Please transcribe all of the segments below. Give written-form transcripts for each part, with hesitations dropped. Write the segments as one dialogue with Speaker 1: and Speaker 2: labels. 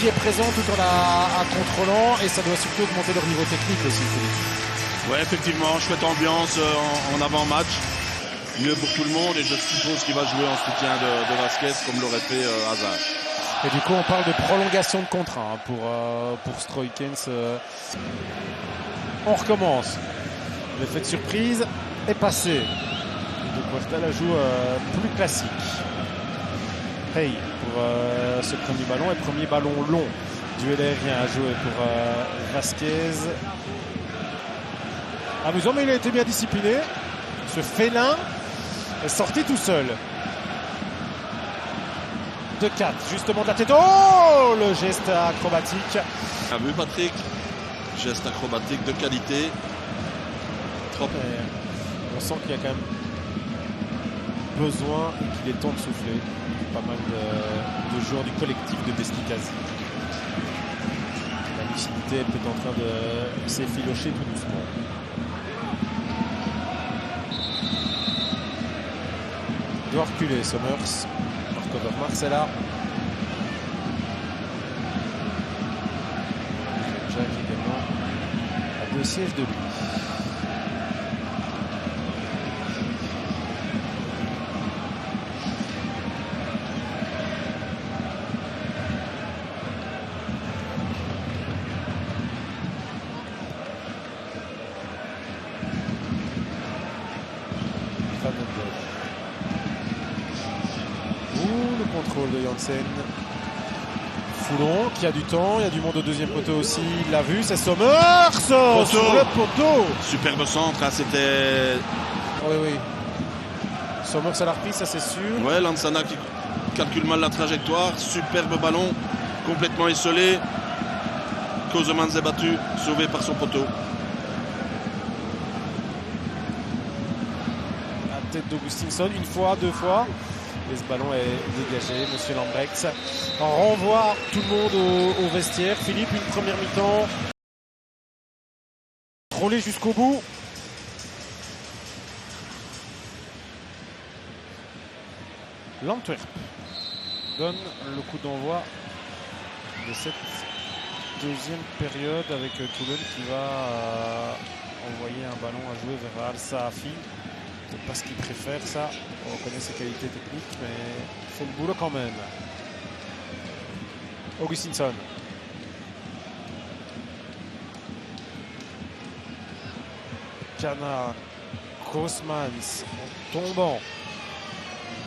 Speaker 1: qui est présent tout en la contrôlant, et ça doit surtout augmenter leur niveau technique aussi, Philippe.
Speaker 2: Ouais, effectivement, chouette ambiance en avant-match. Mieux pour tout le monde, et je suppose qu'il va jouer en soutien de Vasquez comme l'aurait fait Hazard.
Speaker 1: Et du coup, on parle de prolongation de contrat pour Stroikens. On recommence. L'effet de surprise est passé. Donc Huerta la joue plus classique. Hey pour ce premier ballon, et premier ballon long. Duel aérien à jouer pour Vasquez. Amusant, mais il a été bien discipliné. Ce félin est sorti tout seul. 2-4, justement de la tête. Oh, le geste acrobatique.
Speaker 2: A vu Patrick, geste acrobatique de qualité. Trop.
Speaker 1: On sent qu'il y a quand même besoin et qu'il est temps de souffler. Pas mal de joueurs du collectif de Besnikasi. La lucidité est peut-être en train de s'effilocher tout doucement. Il doit reculer, Somers. Recover Marcella. Jacques également à 2 sièges de lui. Le contrôle de Janssen. Foulon qui a du temps, il y a du monde au deuxième poteau aussi, il l'a vu, c'est Somers sur le poteau.
Speaker 2: Superbe centre, hein, c'était...
Speaker 1: Oui. Somers à la reprise, ça c'est sûr.
Speaker 2: Ouais, Lansana qui calcule mal la trajectoire, superbe ballon, complètement isolé. Kosemans est battu, sauvé par son poteau.
Speaker 1: La tête d'Augustinson, une fois, 2 fois. Et ce ballon est dégagé, monsieur Lambrecht. On renvoie tout le monde au vestiaire. Philippe, une première mi-temps. Contrôlé jusqu'au bout. L'Antwerp donne le coup d'envoi de cette deuxième période avec Toulon qui va envoyer un ballon à jouer vers Al-Saafi. C'est pas ce qu'il préfère, ça. On reconnaît ses qualités techniques, mais il fait le boulot quand même. Augustinson. Kana. Kosemans en tombant.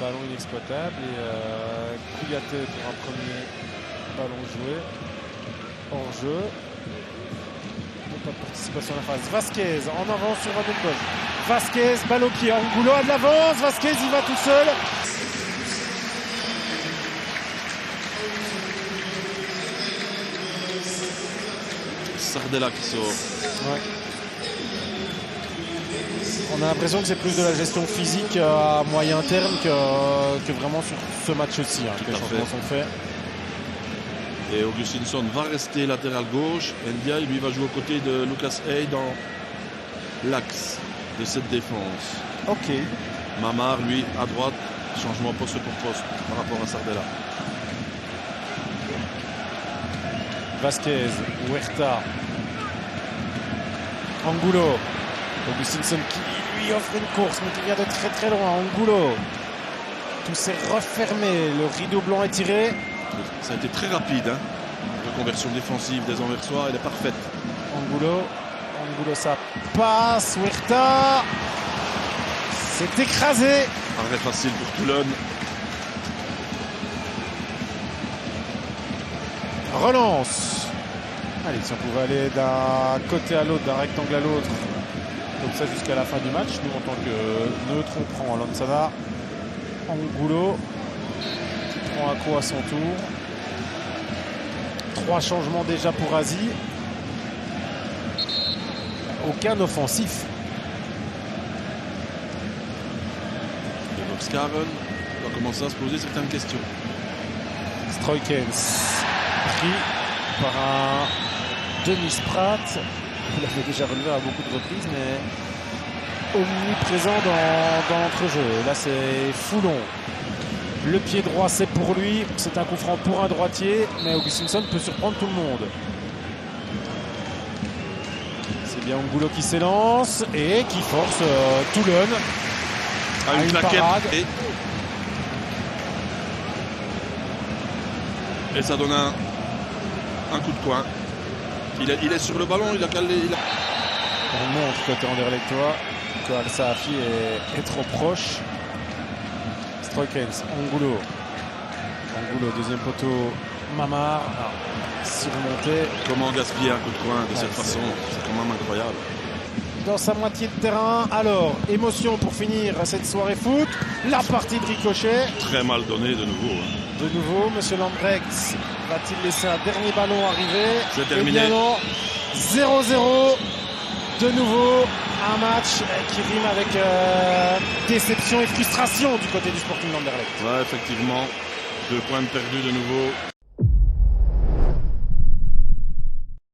Speaker 1: Ballon inexploitable. Et Kouyaté pour un premier ballon joué. Hors jeu. Pas de participation à la phase. Vasquez en avant sur Wadenbosch. Vasquez, ballon qui est Angulo a de l'avance. Vasquez, il va tout seul.
Speaker 2: Sardella qui sort.
Speaker 1: Ouais. On a l'impression que c'est plus de la gestion physique à moyen terme que vraiment sur ce match-ci que les changements sont faits.
Speaker 2: Et Augustinson va rester latéral gauche. Ndiaye, lui, va jouer aux côtés de Lucas Hay dans l'axe de cette défense.
Speaker 1: Ok.
Speaker 2: Mamar, lui, à droite. Changement poste pour poste par rapport à Sardella.
Speaker 1: Vasquez, Huerta. Angulo. Augustinson qui lui offre une course, mais qui vient de très très loin. Angulo. Tout s'est refermé. Le rideau blanc est tiré.
Speaker 2: Ça a été très rapide, hein. La conversion défensive des Anversois, elle est parfaite.
Speaker 1: Angulo, ça passe. Huerta, c'est écrasé.
Speaker 2: Arrêt facile pour Toulon.
Speaker 1: Relance. Allez, si on pouvait aller d'un côté à l'autre, d'un rectangle à l'autre, comme ça jusqu'à la fin du match. Nous, en tant que neutre, on prend Lansana. Angulo qui prend un coup à son tour. 3 changements déjà pour Asie. Aucun offensif.
Speaker 2: Et Mobskaren va commencer à se poser certaines questions.
Speaker 1: Stroikens pris par un Denis Pratt. Il l'avait déjà relevé à beaucoup de reprises, mais omniprésent dans l'entrejeu. Là, c'est Foulon. Le pied droit, c'est pour lui. C'est un coup franc pour un droitier, mais Augustinsson peut surprendre tout le monde. C'est bien Angulo qui s'élance et qui force Toulon
Speaker 2: à une claquette.
Speaker 1: parade.
Speaker 2: Et ça donne un coup de poing. Il est sur le ballon, il a calé.
Speaker 1: On montre côté Anderlechtois que Al Saafi est trop proche. Stroikens, Angulo, deuxième poteau, Mamar, surmonté.
Speaker 2: Comment gaspiller un coup de poing de cette façon? C'est quand même incroyable.
Speaker 1: Dans sa moitié de terrain, alors, émotion pour finir cette soirée foot. La partie de ricochet.
Speaker 2: Très mal donné de nouveau.
Speaker 1: De nouveau, M. Lambrecht va-t-il laisser un dernier ballon arriver?
Speaker 2: C'est terminé.
Speaker 1: Eh bien non, 0-0. De nouveau, un match qui rime avec déception et frustration du côté du Sporting d'Anderlecht.
Speaker 2: Ouais, effectivement. 2 points de perdu de nouveau.